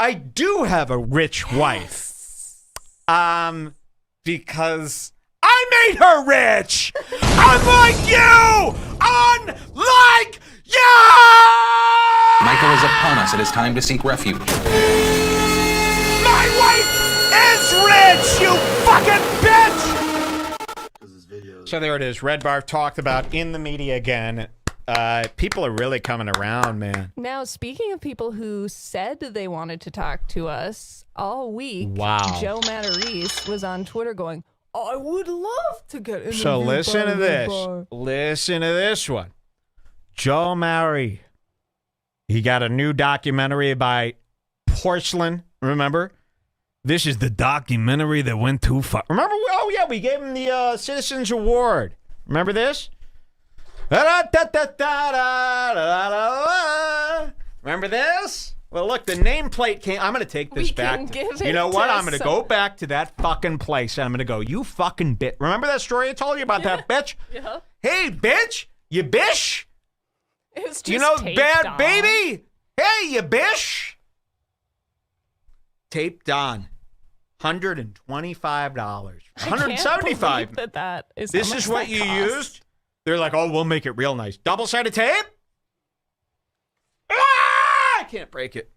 I do have a rich wife. Because I made her rich. Unlike you. Unlike you. Michael is upon us. It is time to seek refuge. My wife is rich, you fucking bitch. So there it is. RedBar talked about in the media again. People are really coming around, man. Now, speaking of people who said they wanted to talk to us all week, wow. Joe Matarese was on Twitter going, I would love to get interviewed. So listen to this. RedBar. Listen to this one. Joe Matarese. He got a new documentary by Porcelain. Remember? This is the documentary that went too far. Remember? Oh, yeah, we gave him the Citizens Award. Remember this? Remember this? Well, look, the nameplate came. I'm going to take this back. You know what? I'm going to go back to that fucking place, and I'm going to go, you fucking bitch. Remember that story I told you about that bitch? Yeah. Hey, bitch. You bish? It's just You know, bad on. baby? Hey, you bish? Taped on. $125. $175. That is This is what you used? They're like, oh, we'll make it real nice. Double-sided tape? I can't break it.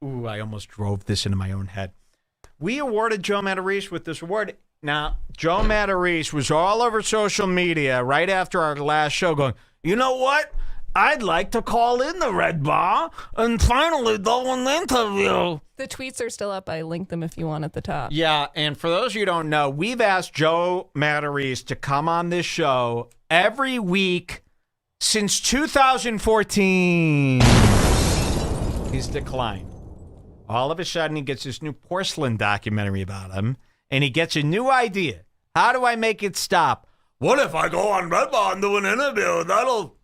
Ooh, I almost drove this into my own head. We awarded Joe Matarese with this award. Now, Joe Matarese was all over social media right after our last show going, you know what? I'd like to call in the RedBar and finally do an interview. The tweets are still up. I linked them if you want at the top. Yeah, and for those of you who don't know, we've asked Joe Matarese to come on this show every week since 2014. He's declined. All of a sudden, he gets this new Porcelain documentary about him, and he gets a new idea. How do I make it stop? What if I go on RedBar and do an interview? That'll...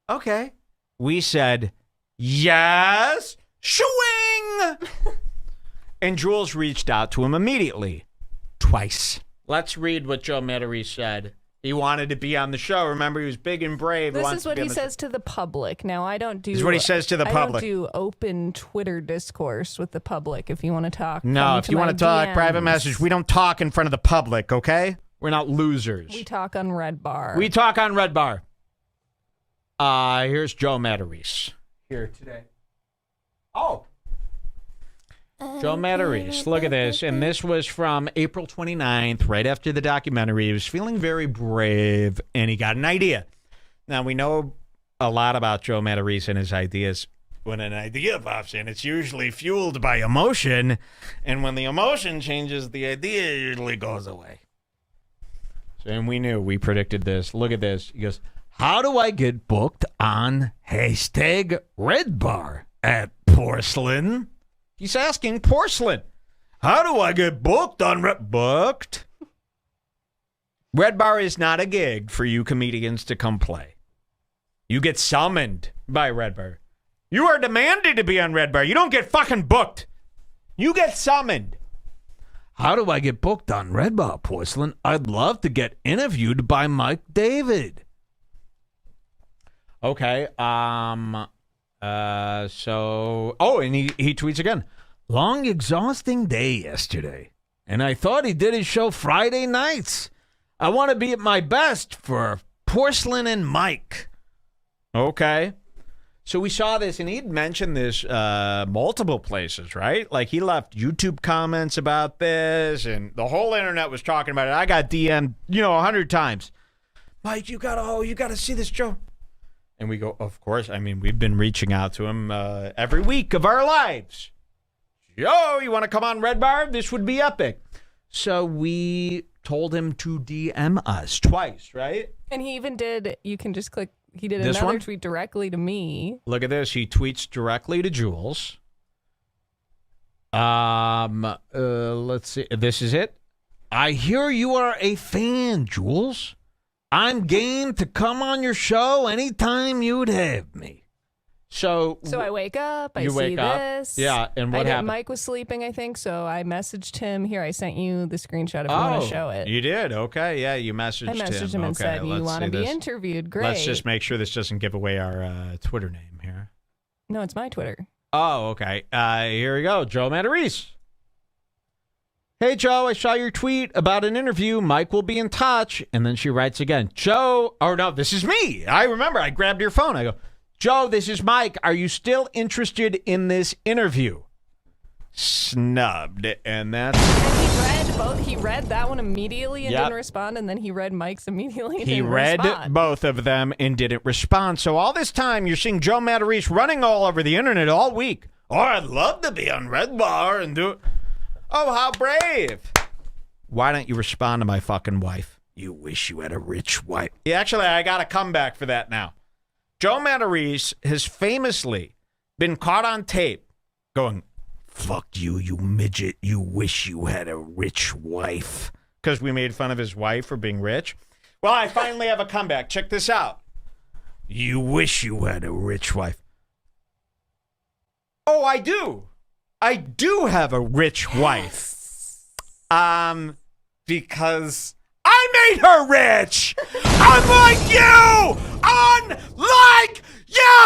Okay. We said, yes, shwing! And Jules reached out to him immediately. Twice. Let's read what Joe Matarese said. He wanted to be on the show. Remember, he was big and brave. This is what he says to the public. Now, I don't do... This is what he says to the public. I don't do open Twitter discourse with the public. If you want to talk... No, if you want to talk, private message. We don't talk in front of the public, okay? We're not losers. We talk on RedBar. We talk on RedBar. Here's Joe Matarese here today. Oh. Joe Matarese. Look at this. And this was from April 29th, right after the documentary. He was feeling very brave, and he got an idea. Now, we know a lot about Joe Matarese and his ideas. When an idea pops in, it's usually fueled by emotion. And when the emotion changes, the idea usually goes away. And we knew. We predicted this. Look at this. He goes, how do I get booked on #RedBar at Porcelain? He's asking Porcelain. How do I get booked on booked? RedBar is not a gig for you comedians to come play. You get summoned by RedBar. You are demanded to be on RedBar. You don't get fucking booked. You get summoned. How do I get booked on RedBar, Porcelain? I'd love to get interviewed by Mike David. Okay. And he tweets again. Long, exhausting day yesterday, and I thought he did his show Friday nights. I want to be at my best for Porcelain and Mike. Okay. So we saw this, and he'd mentioned this multiple places, right? Like, he left YouTube comments about this, and the whole internet was talking about it. I got DM'd, 100 times. Mike, you gotta see this show. And we go, of course. I mean, we've been reaching out to him every week of our lives. Yo, you want to come on RedBar? This would be epic. So we told him to DM us twice, right? And he even did, you can just click, he did This another one? tweet directly to me. Look at this. He tweets directly to Jules. Let's see. This is it. I hear you are a fan, Jules. I'm game to come on your show anytime you'd have me. So I wake up, I you see wake up? this. Yeah, and what happened? Mike was sleeping, I think, so I messaged him. Here, I sent you the screenshot if you want to show it. You did? Okay, yeah, you messaged him. I messaged him and said, you want to be interviewed? Great. Let's just make sure this doesn't give away our Twitter name here. No, it's my Twitter. Oh, okay. Here we go. Joe Matarese. Hey, Joe, I saw your tweet about an interview. Mike will be in touch. And then she writes again, Joe, oh, no, this is me. I remember. I grabbed your phone. I go, Joe, this is Mike. Are you still interested in this interview? Snubbed. And that's... He read that one immediately and didn't respond, and then he read Mike's immediately and didn't read respond. both of them and didn't respond. So all this time, you're seeing Joe Matarese running all over the internet all week. Oh, I'd love to be on RedBar and do it. Oh, how brave. Why don't you respond to my fucking wife? You wish you had a rich wife. Yeah, actually, I got a comeback for that now. Joe Matarese has famously been caught on tape going, fuck you, you midget. You wish you had a rich wife. Because we made fun of his wife for being rich. Well, I finally have a comeback. Check this out. You wish you had a rich wife. Oh, I do. I do have a rich wife. Because I made her rich. Unlike you. Unlike you.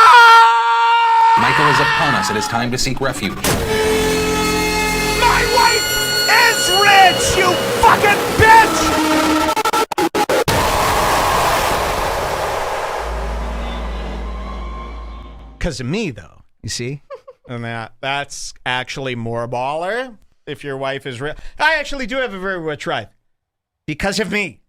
Michael is upon us. It is time to seek refuge. My wife is rich, you fucking bitch! Because of me, though, you see? And that's actually more baller if your wife is rich. I actually do have a very rich wife. Because of me.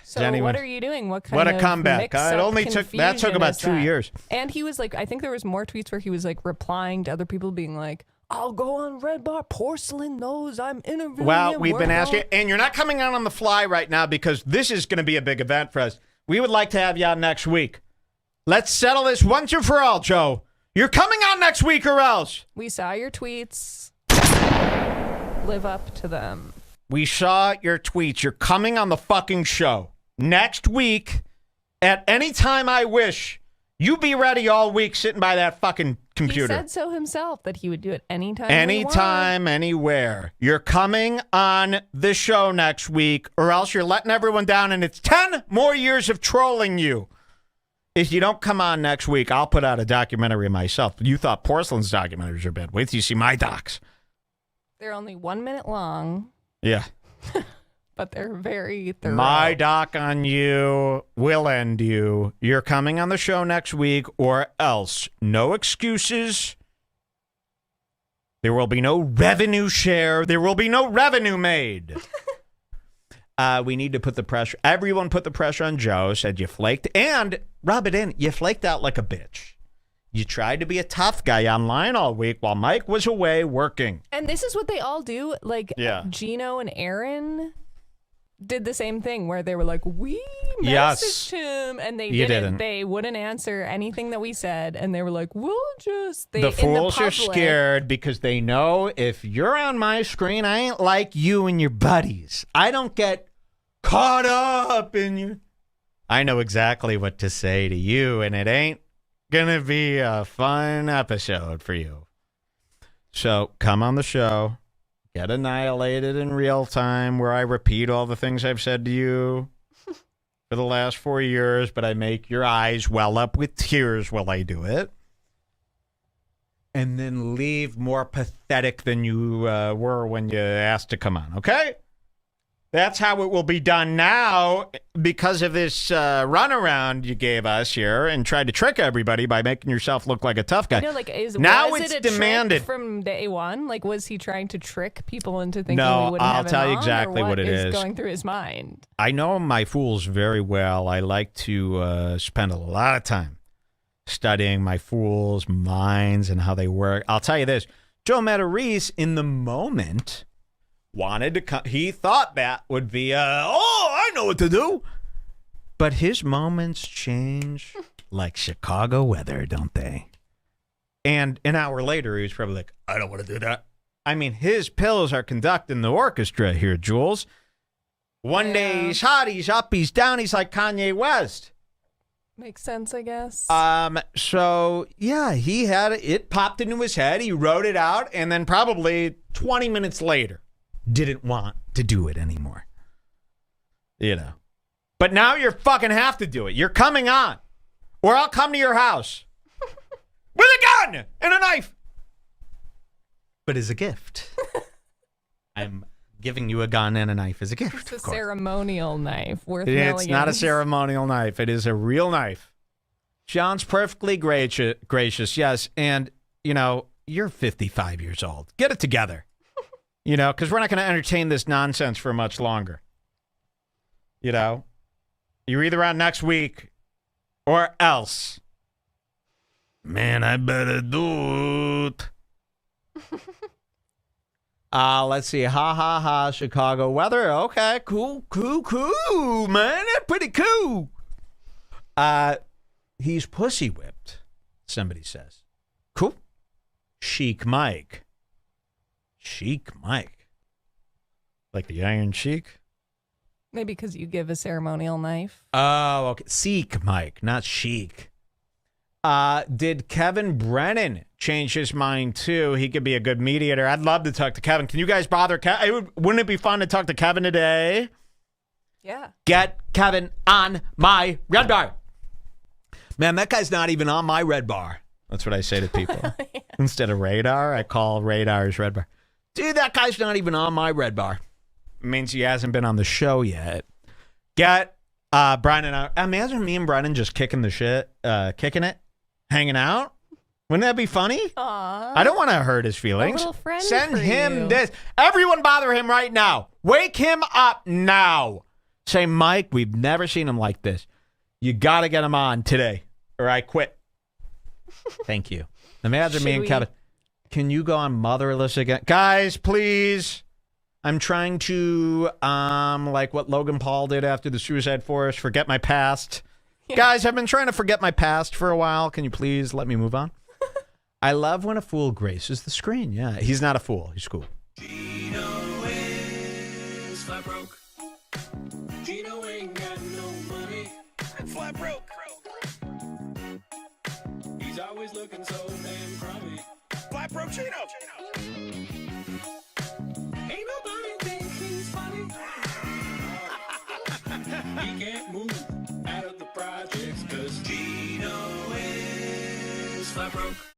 So what are you doing? What a of comeback. It only took about 2 years. And he was like, I think there was more tweets where he was like replying to other people being like, I'll go on RedBar. Porcelain knows I'm interviewing Well, we've been asking, and you're not coming out on the fly right now because this is going to be a big event for us. We would like to have you on next week. Let's settle this once and for all, Joe. You're coming on next week or else. We saw your tweets. Live up to them. We saw your tweets. You're coming on the fucking show. Next week, at any time I wish, you be ready all week sitting by that fucking computer. He said so himself that he would do it anytime. Anytime, anywhere. You're coming on the show next week, or else you're letting everyone down, and it's 10 more years of trolling you. If you don't come on next week, I'll put out a documentary myself. You thought Porcelain's documentaries are bad. Wait till you see my docs. They're only 1 minute long. Yeah. But they're very thorough. My doc on you will end you. You're coming on the show next week or else. No excuses. There will be no revenue share. There will be no revenue made. We need to put the pressure. Everyone put the pressure on Joe, said you flaked. And rub it in. You flaked out like a bitch. You tried to be a tough guy online all week while Mike was away working. And this is what they all do. Like, Gino and Aaron did the same thing where they were like, we messaged him, and they didn't. They wouldn't answer anything that we said, and they were like, we'll just... the fools are scared because they know if you're on my screen, I ain't like you and your buddies. I don't get caught up in you. I know exactly what to say to you, and it ain't gonna be a fun episode for you. So come on the show. Get annihilated in real time where I repeat all the things I've said to you for the last 4 years, but I make your eyes well up with tears while I do it. And then leave more pathetic than you were when you asked to come on, okay? That's how it will be done now because of this runaround you gave us here and tried to trick everybody by making yourself look like a tough guy. You know, like, was it's it demanded from day one? Like, was he trying to trick people into thinking no, we wouldn't I'll have tell him you on, exactly or what it is going through his mind? I know my fools very well. I like to spend a lot of time studying my fools' minds and how they work. I'll tell you this. Joe Matarese, in the moment... wanted to come. He thought that would be I know what to do. But his moments change like Chicago weather, don't they? And an hour later, he was probably like, I don't want to do that. I mean, his pills are conducting the orchestra here, Jules. One day he's hot, he's up, he's down, he's like Kanye West. Makes sense, I guess. So, yeah, he had it popped into his head. He wrote it out, and then probably 20 minutes later, didn't want to do it anymore. You know. But now you fucking have to do it. You're coming on. Or I'll come to your house. gun and a knife. But as a gift. I'm giving you a gun and a knife as a gift. It's a ceremonial knife worth millions. It's not a ceremonial knife. It is a real knife. Sean's perfectly gracious, yes. And, you know, you're 55 years old. Get it together. You know, because we're not going to entertain this nonsense for much longer. You know? You're either out next week or else. Man, I better do it. Let's see. Ha, Chicago weather. Okay, cool, man. That's pretty cool. He's pussy whipped, somebody says. Cool. Chic Mike. Like the Iron Sheik? Maybe because you give a ceremonial knife. Oh, okay. Seek Mike, not chic. Did Kevin Brennan change his mind too? He could be a good mediator. I'd love to talk to Kevin. Can you guys bother Kevin? Wouldn't it be fun to talk to Kevin today? Yeah. Get Kevin on my red bar. Man, that guy's not even on my red bar. That's what I say to people. Yeah. Instead of radar, I call radar's red bar. Dude, that guy's not even on my red bar. It means he hasn't been on the show yet. Get Brian and I. Imagine me and Brennan just kicking it, hanging out. Wouldn't that be funny? Aww. I don't want to hurt his feelings. A little friend Send for him you. this. Everyone bother him right now. Wake him up now. Say, Mike, we've never seen him like this. You got to get him on today or I quit. Thank you. Imagine me and Kevin. Can you go on Motherless again? Guys, please. I'm trying to, like what Logan Paul did after the Suicide Forest, forget my past. Yeah. Guys, I've been trying to forget my past for a while. Can you please let me move on? I love when a fool graces the screen. Yeah, he's not a fool. He's cool. Gino is flat broke. Gino ain't got no money. Flat broke. He's always looking so damn crummy. Flat broke Gino. Ain't nobody think he's funny. He can't move out of the projects 'cause Gino is flat broke.